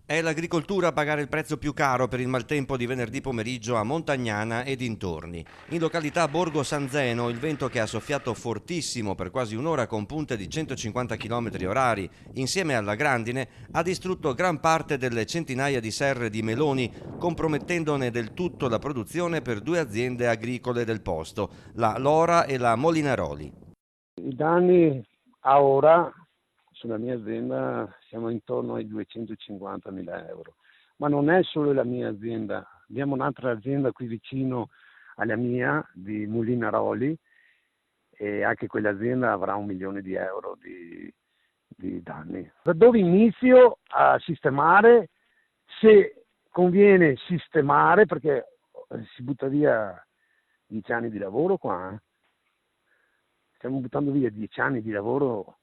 È l'agricoltura a pagare il prezzo più caro per il maltempo di venerdì pomeriggio a Montagnana e dintorni. In località Borgo San Zeno il vento che ha soffiato fortissimo per quasi un'ora con punte di 150 km orari, insieme alla grandine, ha distrutto gran parte delle centinaia di serre di meloni, compromettendone del tutto la produzione per due aziende agricole del posto, la Lora e la Molinaroli. I danni a ora sulla mia azienda siamo intorno ai 250.000 euro, ma non è solo la mia azienda, abbiamo un'altra azienda qui vicino alla mia di Molinaroli e anche quell'azienda avrà 1 milione di euro di danni. Da dove inizio a sistemare, se conviene sistemare, perché si butta via 10 anni di lavoro qua, stiamo buttando via 10 anni di lavoro.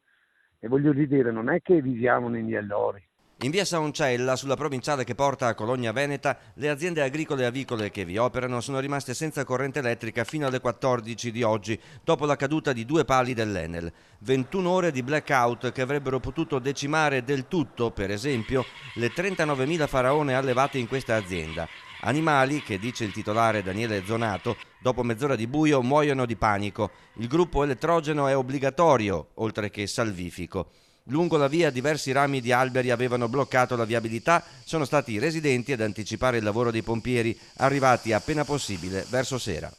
E voglio dire, non è che viviamo negli allori. In via Saoncella, sulla provinciale che porta a Cologna Veneta, le aziende agricole e avicole che vi operano sono rimaste senza corrente elettrica fino alle 14 di oggi, dopo la caduta di 2 pali dell'Enel. 21 ore di blackout che avrebbero potuto decimare del tutto, per esempio, le 39.000 faraone allevate in questa azienda. Animali che, dice il titolare Daniele Zonato, dopo mezz'ora di buio muoiono di panico. Il gruppo elettrogeno è obbligatorio, oltre che salvifico. Lungo la via diversi rami di alberi avevano bloccato la viabilità, sono stati i residenti ad anticipare il lavoro dei pompieri, arrivati appena possibile verso sera.